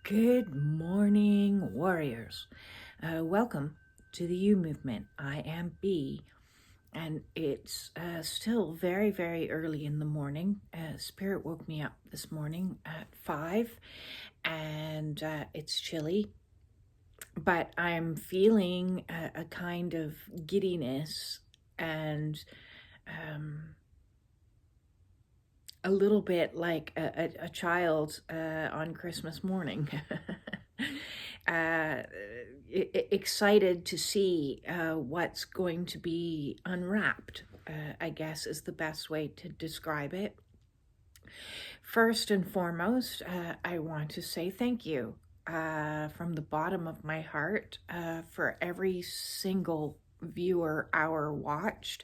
Good morning, warriors. Welcome to the U Movement. I am B, and it's still very, very early in the morning. Spirit woke me up this morning at 5, and it's chilly, but I'm feeling a kind of giddiness and a little bit like a child on Christmas morning. Excited to see what's going to be unwrapped, I guess is the best way to describe it. First and foremost, I want to say thank you from the bottom of my heart for every single viewer hour watched.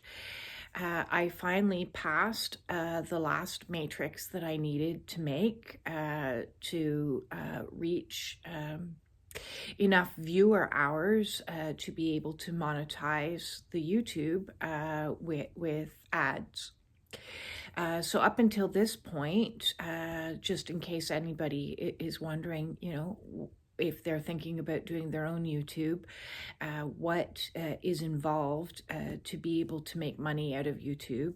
I finally passed the last matrix that I needed to make to reach enough viewer hours to be able to monetize the YouTube with ads. So up until this point, just in case anybody is wondering, if they're thinking about doing their own YouTube, what is involved to be able to make money out of YouTube.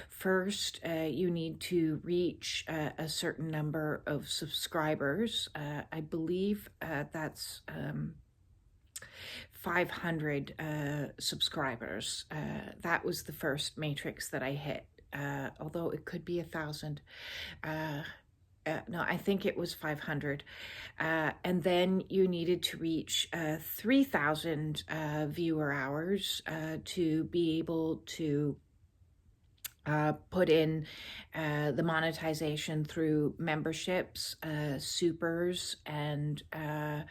First, you need to reach a certain number of subscribers. I believe that's 500 subscribers. That was the first matrix that I hit, although it could be 1,000. No, I think it was 500. And then you needed to reach 3,000 viewer hours to be able to put in the monetization through memberships, supers, and a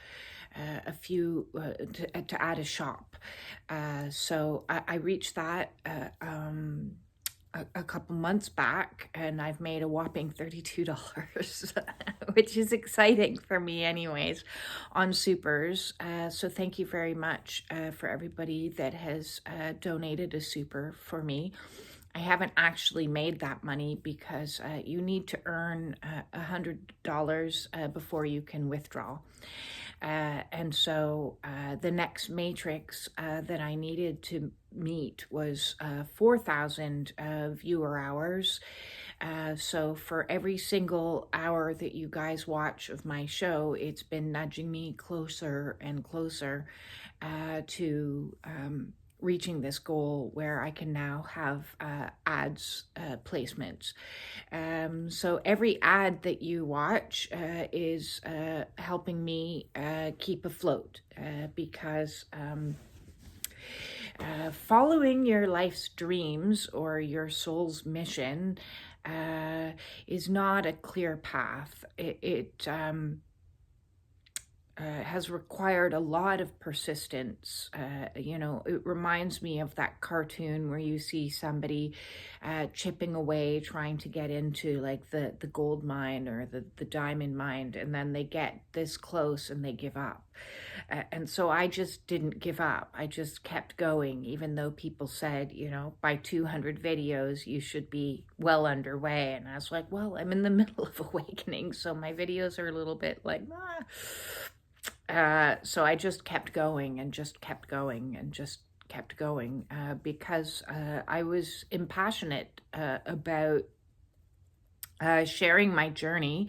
few to add a shop. So I reached that a couple months back, and I've made a whopping $32, which is exciting for me anyways, on supers. So thank you very much for everybody that has donated a super for me. I haven't actually made that money because you need to earn $100 before you can withdraw. And so the next matrix that I needed to meet was 4,000 viewer hours. So for every single hour that you guys watch of my show, it's been nudging me closer and closer to reaching this goal where I can now have ads placements. So every ad that you watch is helping me keep afloat because following your life's dreams or your soul's mission is not a clear path. It has required a lot of persistence. It reminds me of that cartoon where you see somebody chipping away, trying to get into like the gold mine or the diamond mine, and then they get this close and they give up. And so I just didn't give up. I just kept going, even though people said, by 200 videos, you should be well underway. And I was like, well, I'm in the middle of awakening, so my videos are a little bit like, so I just kept going and just kept going and just kept going because I was impassionate about sharing my journey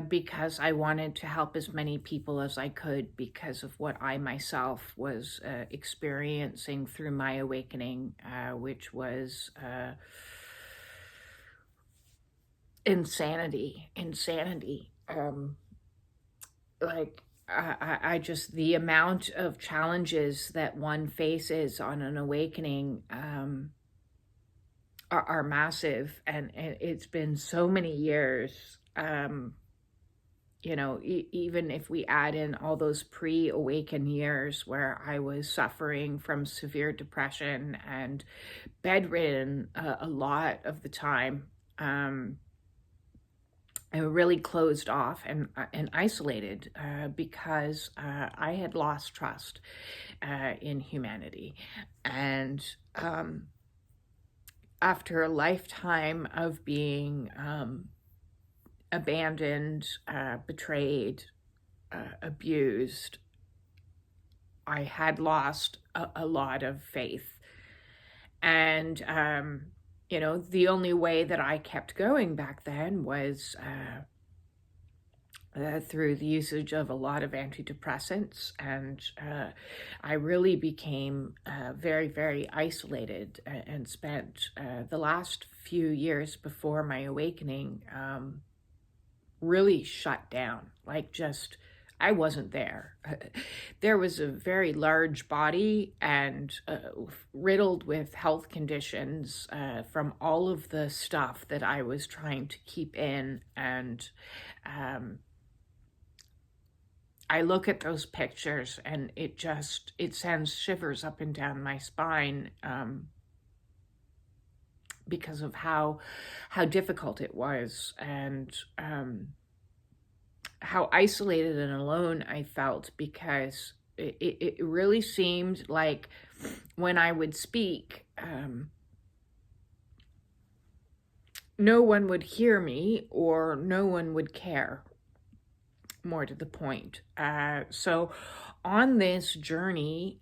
because I wanted to help as many people as I could because of what I myself was experiencing through my awakening, which was insanity. I just, the amount of challenges that one faces on an awakening are massive, and it's been so many years. Even if we add in all those pre-awaken years where I was suffering from severe depression and bedridden a lot of the time, I really closed off and isolated because I had lost trust in humanity. And after a lifetime of being abandoned, betrayed, abused. I had lost a lot of faith. And, the only way that I kept going back then was through the usage of a lot of antidepressants. And I really became very, very isolated, and spent the last few years before my awakening really shut down, like just, I wasn't there. There was a very large body and riddled with health conditions from all of the stuff that I was trying to keep in. And I look at those pictures and it sends shivers up and down my spine because of how difficult it was, and how isolated and alone I felt, because it really seemed like when I would speak, no one would hear me, or no one would care, more to the point. So on this journey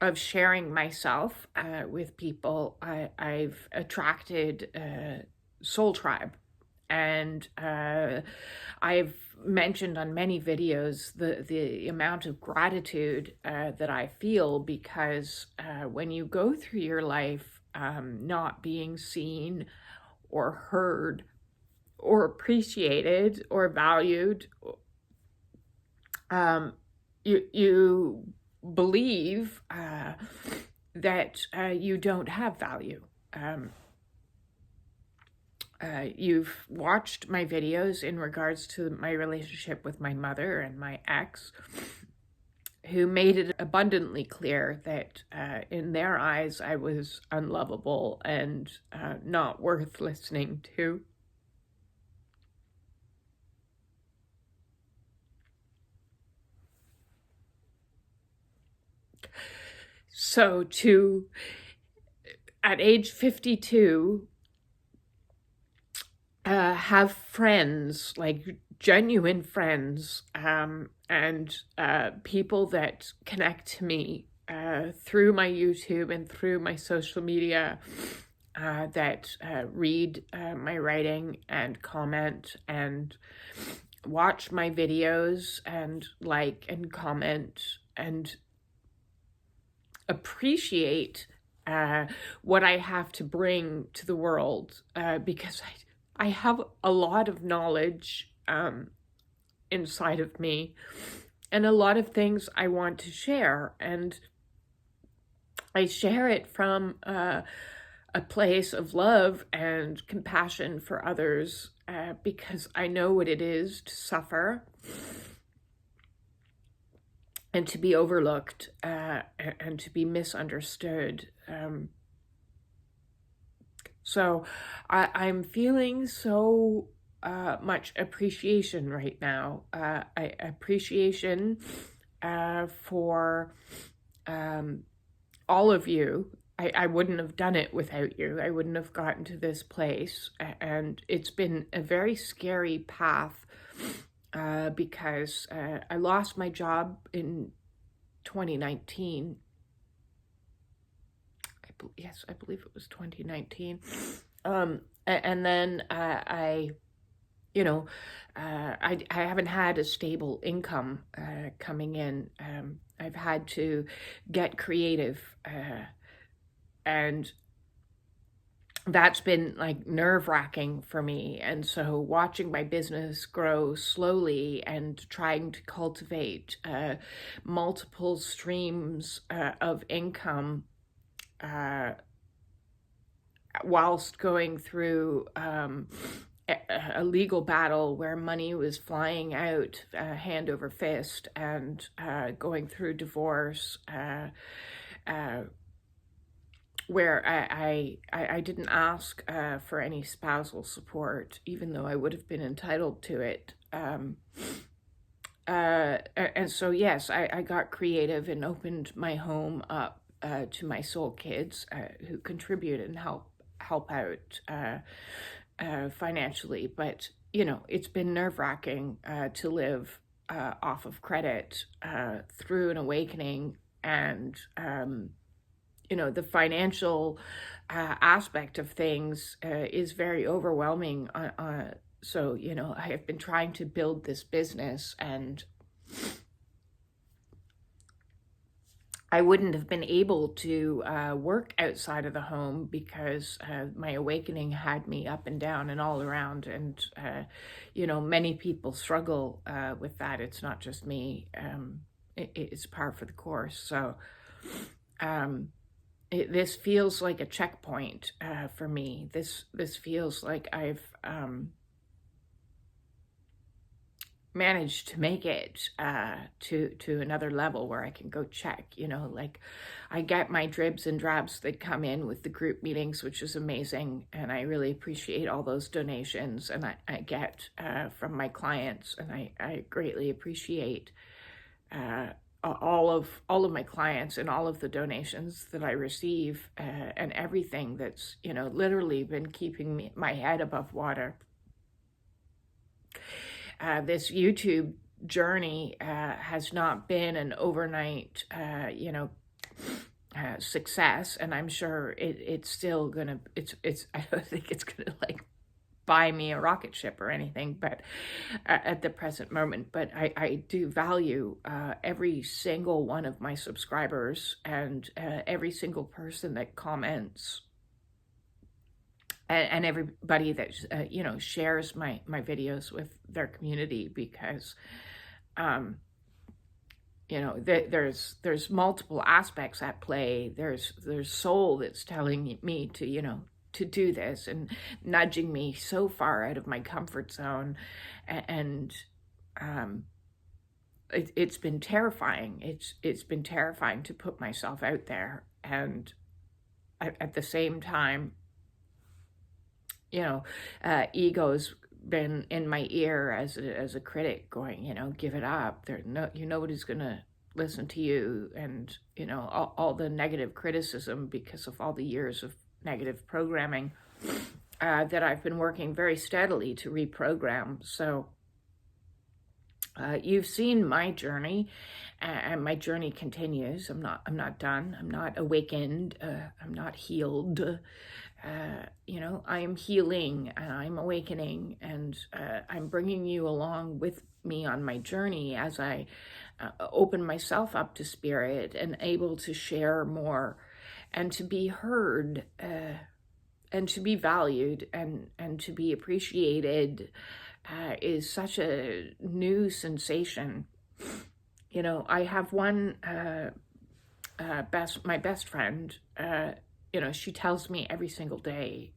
of sharing myself with people, I've attracted Soul Tribe. And I've mentioned on many videos the amount of gratitude that I feel, because when you go through your life not being seen or heard or appreciated or valued, you believe that you don't have value. You've watched my videos in regards to my relationship with my mother and my ex, who made it abundantly clear that in their eyes I was unlovable and not worth listening to. So at age 52, have friends, like genuine friends, and people that connect to me through my YouTube and through my social media, that read my writing and comment and watch my videos and like and comment and appreciate what I have to bring to the world, because I have a lot of knowledge inside of me, and a lot of things I want to share, and I share it from a place of love and compassion for others, because I know what it is to suffer and to be overlooked, and to be misunderstood. So I'm feeling so much appreciation right now. Appreciation for all of you. I wouldn't have done it without you. I wouldn't have gotten to this place. And it's been a very scary path, because I lost my job in 2019. Yes, I believe it was 2019. And then I haven't had a stable income coming in. I've had to get creative, and that's been like nerve-wracking for me. And so watching my business grow slowly and trying to cultivate multiple streams of income, whilst going through a legal battle where money was flying out hand over fist, and going through divorce, where I didn't ask for any spousal support, even though I would have been entitled to it. And so, yes, I got creative and opened my home up to my soul kids, who contribute and help out financially, but, it's been nerve-wracking to live off of credit through an awakening, and, the financial aspect of things is very overwhelming. So, I have been trying to build this business, and I wouldn't have been able to work outside of the home because my awakening had me up and down and all around. And, many people struggle with that. It's not just me. It's par for the course. So this feels like a checkpoint for me. This feels like I've managed to make it to another level where I can go check, like I get my dribs and drabs that come in with the group meetings, which is amazing. And I really appreciate all those donations, and I get from my clients, and I greatly appreciate all of my clients and all of the donations that I receive, and everything that's, literally been keeping my head above water. This YouTube journey has not been an overnight, success, and I'm sure it's still gonna. I don't think it's gonna like buy me a rocket ship or anything, but at the present moment. But I do value every single one of my subscribers, and every single person that comments, and everybody that shares my videos with their community, because there's multiple aspects at play. There's soul that's telling me to do this, and nudging me so far out of my comfort zone, and it's been terrifying. It's been terrifying to put myself out there, and at the same time, ego's been in my ear as a critic, going, give it up. Nobody's gonna listen to you, and all the negative criticism because of all the years of negative programming that I've been working very steadily to reprogram. So you've seen my journey, and my journey continues. I'm not done. I'm not awakened. I'm not healed. I am healing, and I'm awakening, and I'm bringing you along with me on my journey as I open myself up to spirit and able to share more, and to be heard, and to be valued, and to be appreciated is such a new sensation. I have one my best friend. She tells me every single day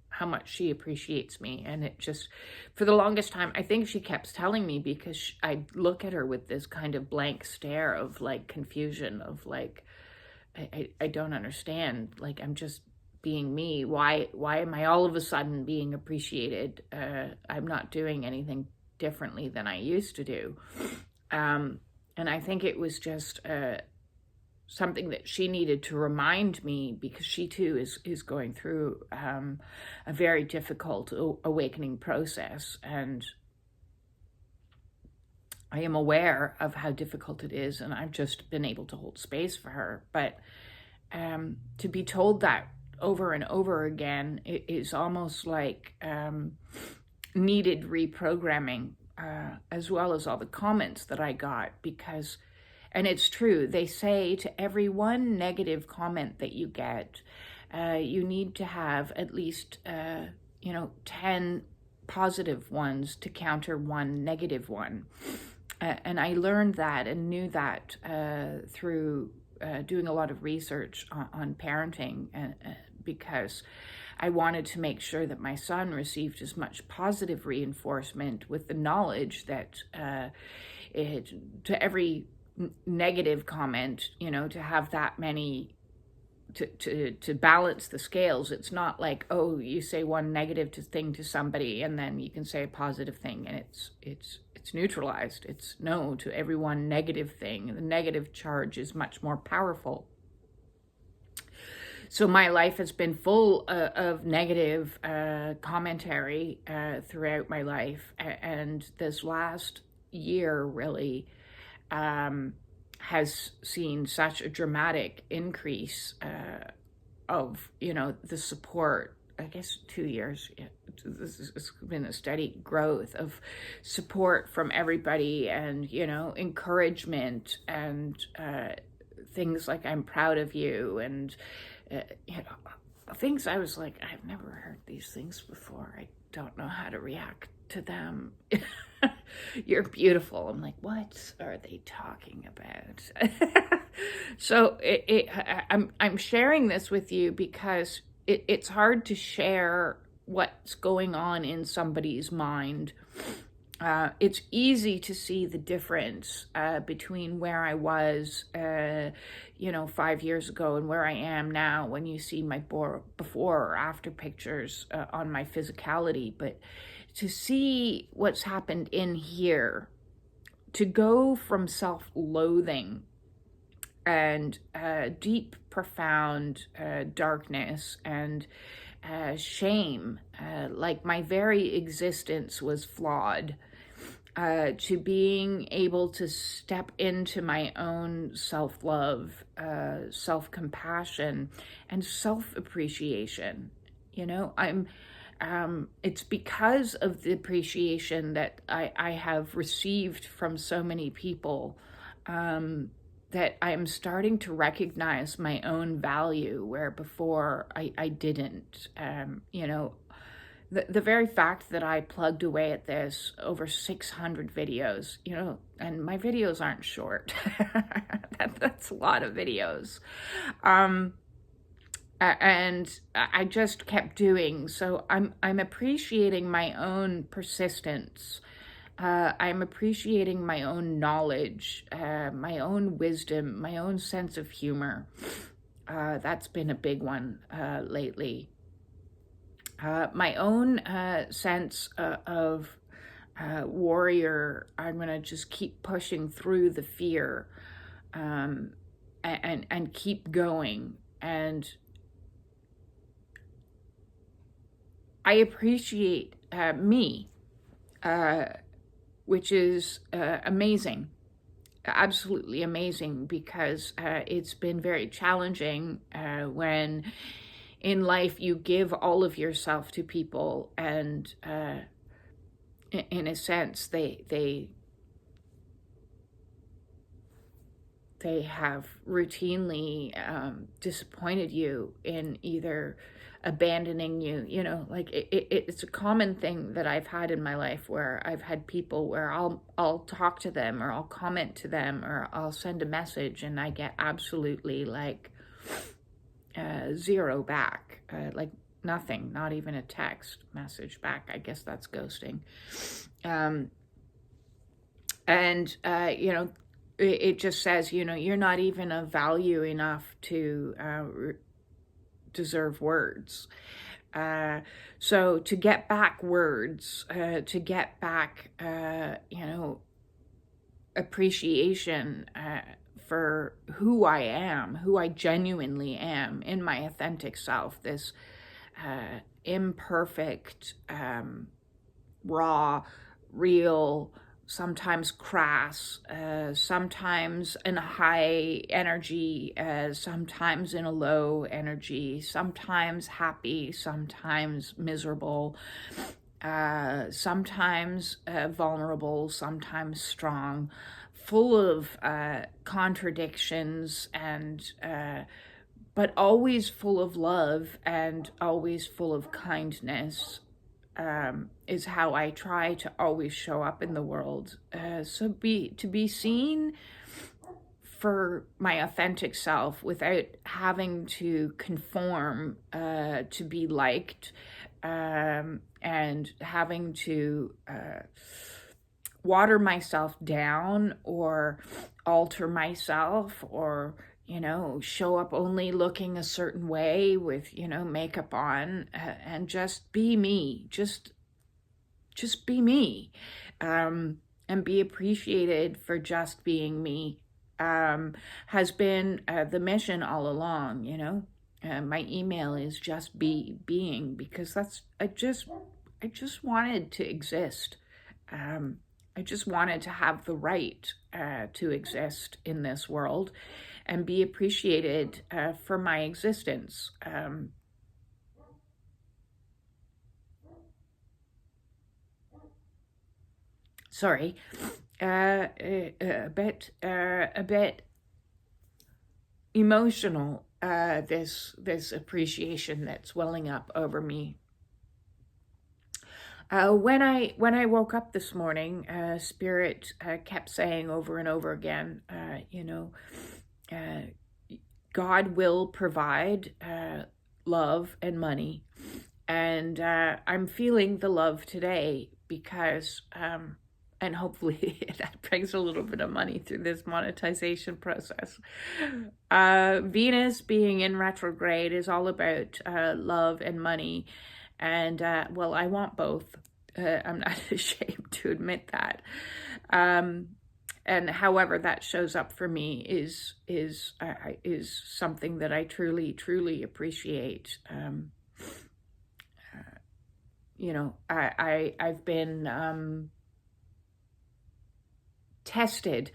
how much she appreciates me. And it just, for the longest time, I think she kept telling me, because I look at her with this kind of blank stare of like confusion, of like, I don't understand. Like, I'm just being me. Why am I all of a sudden being appreciated? I'm not doing anything differently than I used to do. And I think it was just something that she needed to remind me, because she too is going through a very difficult awakening process, and I am aware of how difficult it is, and I've just been able to hold space for her. But to be told that over and over again, it is almost like needed reprogramming, as well as all the comments that I got, because, and it's true, they say to every one negative comment that you get, you need to have at least 10 positive ones to counter one negative one. And I learned that and knew that through doing a lot of research on parenting, because I wanted to make sure that my son received as much positive reinforcement, with the knowledge that to every negative comment, to have that many to balance the scales. It's not like, oh, you say one negative thing to somebody and then you can say a positive thing and it's neutralized. It's no, to every one negative thing, the negative charge is much more powerful. So my life has been full of negative commentary throughout my life. And this last year really has seen such a dramatic increase of, the support. I guess 2 years. It's been a steady growth of support from everybody, and, encouragement, and things like "I'm proud of you," and things I was like, I've never heard these things before. I don't know how to react to them. You're beautiful. I'm like, what are they talking about? So I'm sharing this with you because it's hard to share what's going on in somebody's mind. It's easy to see the difference between where I was, 5 years ago and where I am now when you see my before or after pictures on my physicality. But to see what's happened in here, to go from self-loathing and deep, profound darkness and shame, like my very existence was flawed, to being able to step into my own self-love, self-compassion, and self-appreciation. It's because of the appreciation that I have received from so many people, that I'm starting to recognize my own value, where before I didn't. The very fact that I plugged away at this over 600 videos, and my videos aren't short. That's a lot of videos. And I just kept doing. So I'm appreciating my own persistence. I'm appreciating my own knowledge, my own wisdom, my own sense of humor. That's been a big one lately. My own sense of warrior. I'm going to just keep pushing through the fear, and keep going. And I appreciate me, which is amazing, absolutely amazing, because it's been very challenging when in life you give all of yourself to people, and in a sense they have routinely disappointed you in either abandoning you. It's a common thing that I've had in my life, where I've had people where I'll talk to them, or I'll comment to them, or I'll send a message, and I get absolutely zero back, like nothing, not even a text message back. I guess that's ghosting. It just says, you're not even of value enough to deserve words. So to get back words, to get back, appreciation for who I am, who I genuinely am in my authentic self, this imperfect, raw, real, sometimes crass, sometimes in a high energy, sometimes in a low energy, sometimes happy, sometimes miserable, sometimes vulnerable, sometimes strong, full of contradictions, and but always full of love and always full of kindness. Is how I try to always show up in the world. So to be seen for my authentic self without having to conform to be liked, and having to water myself down or alter myself, or show up only looking a certain way with, makeup on, and just be me, just be me, and be appreciated for just being me, has been the mission all along, my email is just being, because I just wanted to exist. I just wanted to have the right to exist in this world and be appreciated for my existence. Sorry, a bit emotional. This appreciation that's welling up over me. When I woke up this morning, Spirit kept saying over and over again, God will provide love and money. And I'm feeling the love today because, and hopefully that brings a little bit of money through this monetization process. Venus being in retrograde is all about love and money. And, well, I want both. I'm not ashamed to admit that. And however that shows up for me is something that I truly appreciate. I've been tested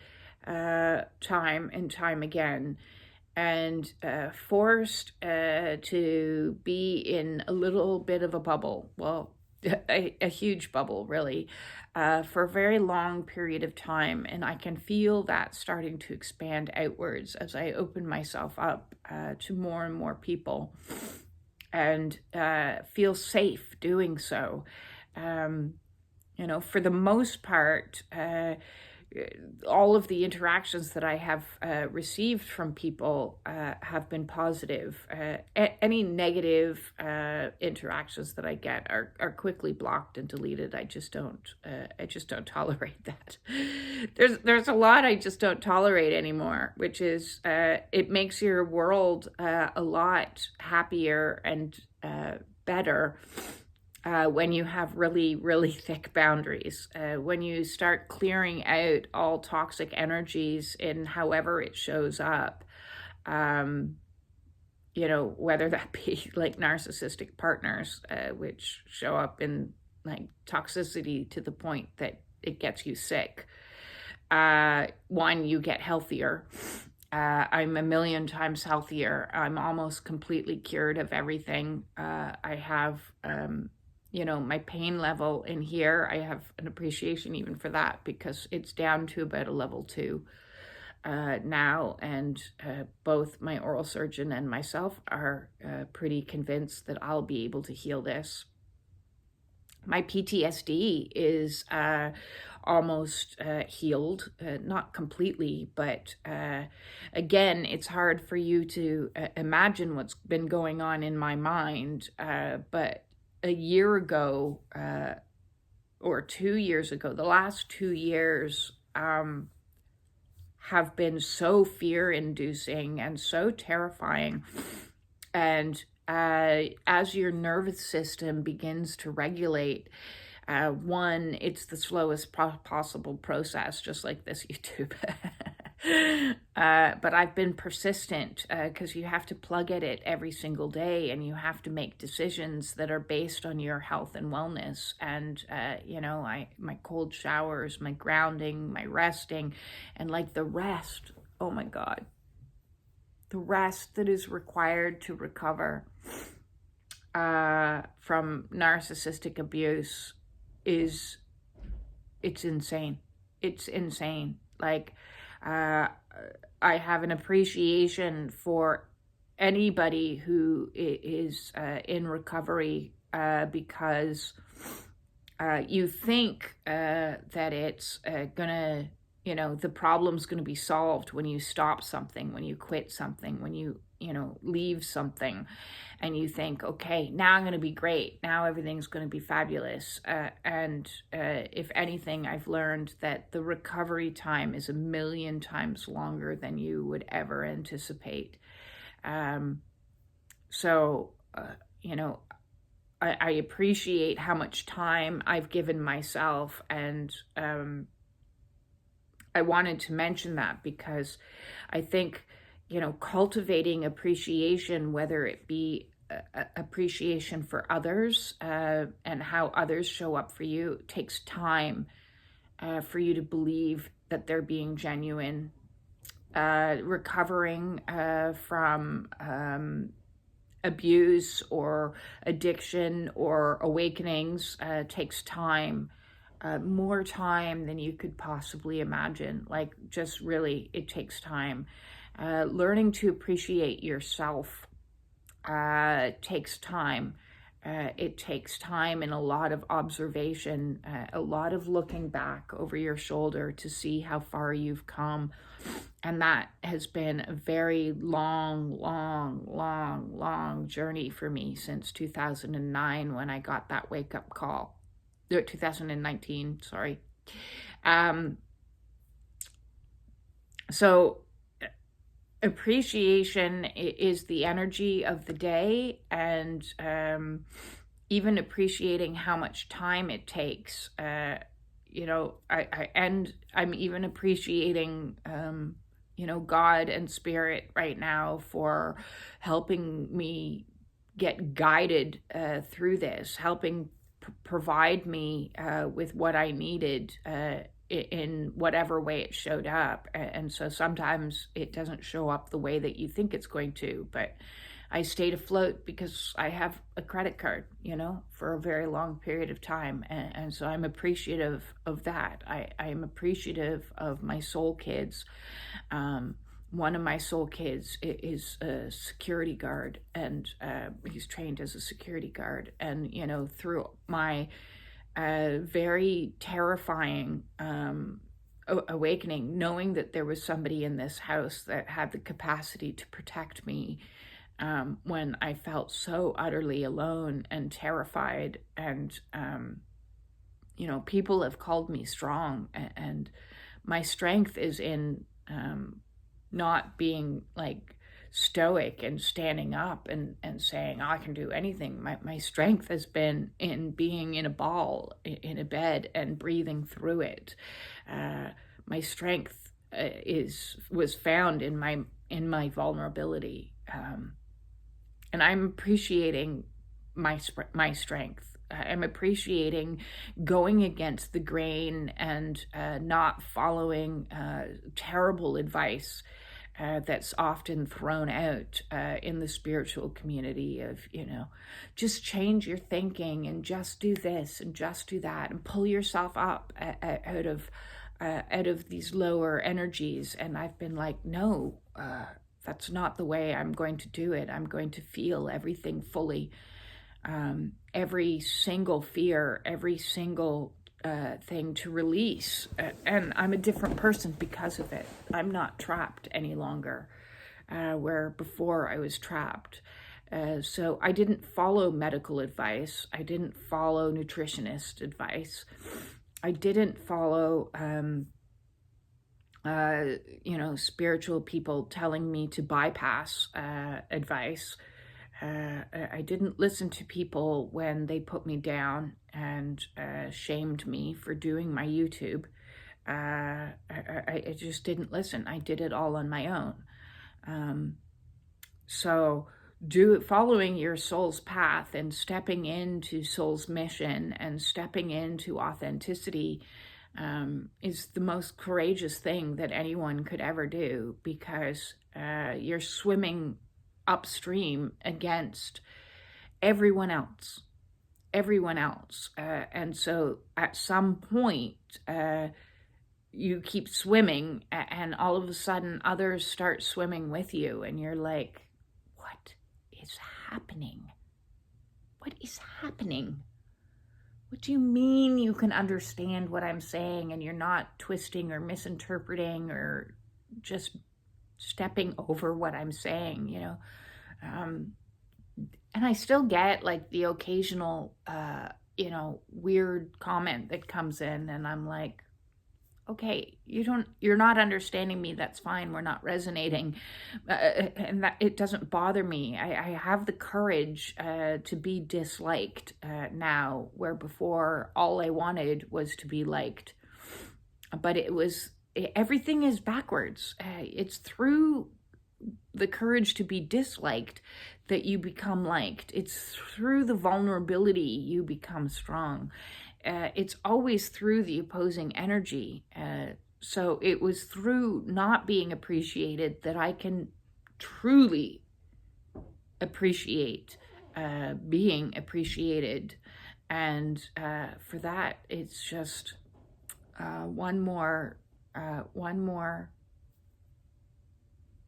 time and time again, and forced to be in a little bit of a bubble. Well, a huge bubble, really, for a very long period of time. And I can feel that starting to expand outwards as I open myself up to more and more people, and feel safe doing so. For the most part, all of the interactions that I have received from people have been positive. Any negative interactions that I get are quickly blocked and deleted. I just don't tolerate that. There's a lot I just don't tolerate anymore, which is it makes your world a lot happier and better. When you have really thick boundaries, when you start clearing out all toxic energies in however it shows up, whether that be like narcissistic partners, which show up in like toxicity to the point that it gets you sick. One, you get healthier. I'm a million times healthier. I'm almost completely cured of everything. I have my pain level in here, I have an appreciation even for that, because it's down to about a level 2 now, and both my oral surgeon and myself are pretty convinced that I'll be able to heal this. My PTSD is almost healed, not completely, but again, it's hard for you to imagine what's been going on in my mind, but a year ago or 2 years ago, the last 2 years have been so fear-inducing and so terrifying. And as your nervous system begins to regulate, one, it's the slowest possible process, just like this YouTube. But I've been persistent because you have to plug at it every single day, and you have to make decisions that are based on your health and wellness. And, my cold showers, my grounding, my resting, and like the rest, oh my God, the rest that is required to recover from narcissistic abuse it's insane. It's insane. Like, I have an appreciation for anybody who is in recovery because you think that it's gonna, the problem's gonna be solved when you stop something, when you quit something, when you leave something, and you think, okay, now I'm going to be great. Now everything's going to be fabulous. And if anything, I've learned that the recovery time is 1,000,000 times longer than you would ever anticipate. So, I appreciate how much time I've given myself, and I wanted to mention that because I think cultivating appreciation, whether it be appreciation for others and how others show up for you, takes time for you to believe that they're being genuine. Recovering from abuse or addiction or awakenings takes time, more time than you could possibly imagine. Like, just really, it takes time. Learning to appreciate yourself takes time. It takes time and a lot of observation, a lot of looking back over your shoulder to see how far you've come. And that has been a very long journey for me since 2009 when I got that wake-up call. 2019, sorry. So appreciation is the energy of the day, and even appreciating how much time it takes. I'm even appreciating God and Spirit right now for helping me get guided through this, helping provide me with what I needed in whatever way it showed up. And so sometimes it doesn't show up the way that you think it's going to, but I stayed afloat because I have a credit card, for a very long period of time. And so I'm appreciative of that. I am appreciative of my soul kids. One of my soul kids is a security guard, and he's trained as a security guard. And, through my very terrifying awakening, knowing that there was somebody in this house that had the capacity to protect me when I felt so utterly alone and terrified. And, people have called me strong, and my strength is in not being like stoic and standing up and saying, I can do anything. My strength has been in being in a ball in a bed and breathing through it. My strength was found in my vulnerability, and I'm appreciating my strength. I'm appreciating going against the grain and not following terrible advice that's often thrown out in the spiritual community of, just change your thinking and just do this and just do that and pull yourself up out of these lower energies. And I've been like, no, that's not the way I'm going to do it. I'm going to feel everything fully, every single fear, every single thing to release, and I'm a different person because of it. I'm not trapped any longer, where before I was trapped. So I didn't follow medical advice. I didn't follow nutritionist advice. I didn't follow, spiritual people telling me to bypass advice. I didn't listen to people when they put me down and shamed me for doing my YouTube. I just didn't listen. I did it all on my own. So following your soul's path and stepping into soul's mission and stepping into authenticity is the most courageous thing that anyone could ever do, because you're swimming upstream against everyone else. And so at some point, you keep swimming, and all of a sudden others start swimming with you, and you're like, what is happening? What is happening? What do you mean you can understand what I'm saying and you're not twisting or misinterpreting or just stepping over what I'm saying, and I still get like the occasional, weird comment that comes in, and I'm like, okay, you're not understanding me. That's fine. We're not resonating. And that it doesn't bother me. I have the courage to be disliked now, where before all I wanted was to be liked. But everything is backwards. It's through the courage to be disliked that you become liked. It's through the vulnerability you become strong. It's always through the opposing energy. So it was through not being appreciated that I can truly appreciate being appreciated. And for that, it's just one more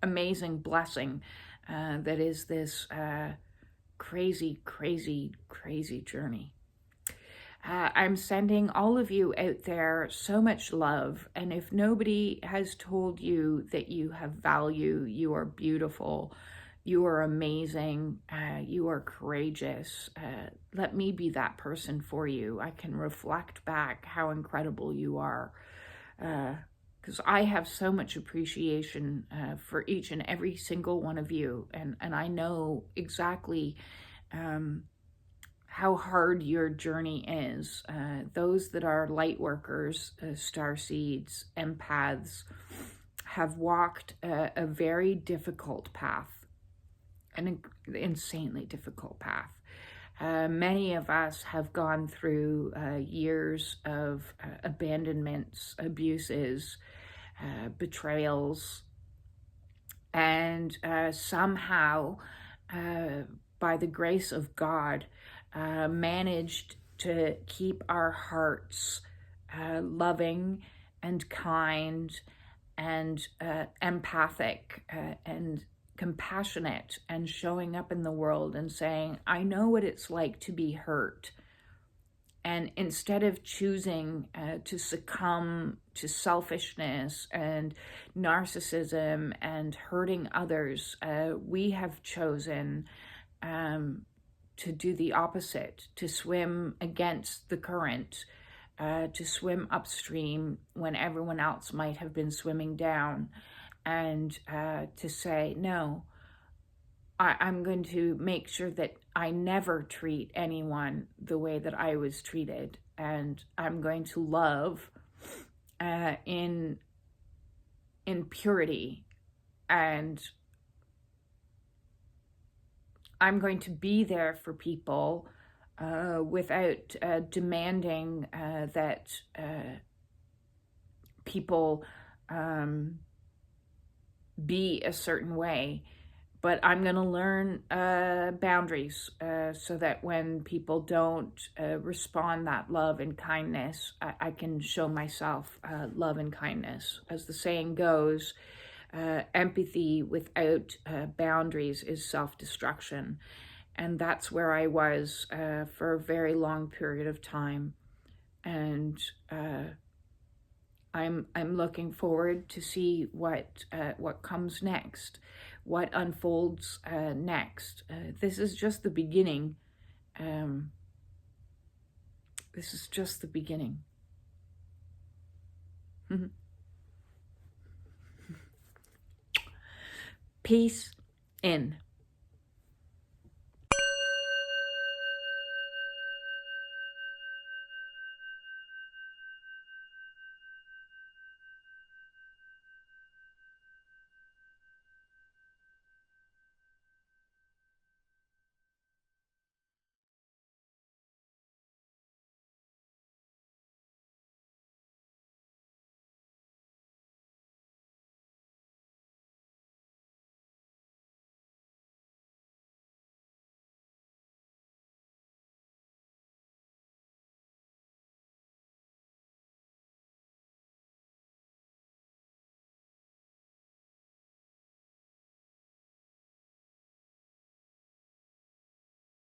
amazing blessing that is this crazy, crazy, crazy journey. I'm sending all of you out there so much love, and if nobody has told you that you have value, you are beautiful, you are amazing, you are courageous, let me be that person for you. I can reflect back how incredible you are, because I have so much appreciation for each and every single one of you, and I know exactly how hard your journey is. Those that are light workers, starseeds, empaths, have walked a very difficult path, an insanely difficult path. Many of us have gone through years of abandonments, abuses, betrayals, and somehow, by the grace of God, managed to keep our hearts loving and kind and empathic and compassionate, and showing up in the world and saying, I know what it's like to be hurt. And instead of choosing to succumb to selfishness and narcissism and hurting others, we have chosen to do the opposite, to swim against the current, to swim upstream when everyone else might have been swimming down, and to say, no, I'm going to make sure that I never treat anyone the way that I was treated, and I'm going to love in purity, and I'm going to be there for people without demanding that people be a certain way. But I'm going to learn boundaries so that when people don't respond that love and kindness, I can show myself love and kindness. As the saying goes, empathy without boundaries is self-destruction. And that's where I was for a very long period of time. And I'm looking forward to see what comes next, what unfolds next. This is just the beginning. This is just the beginning. Peace in.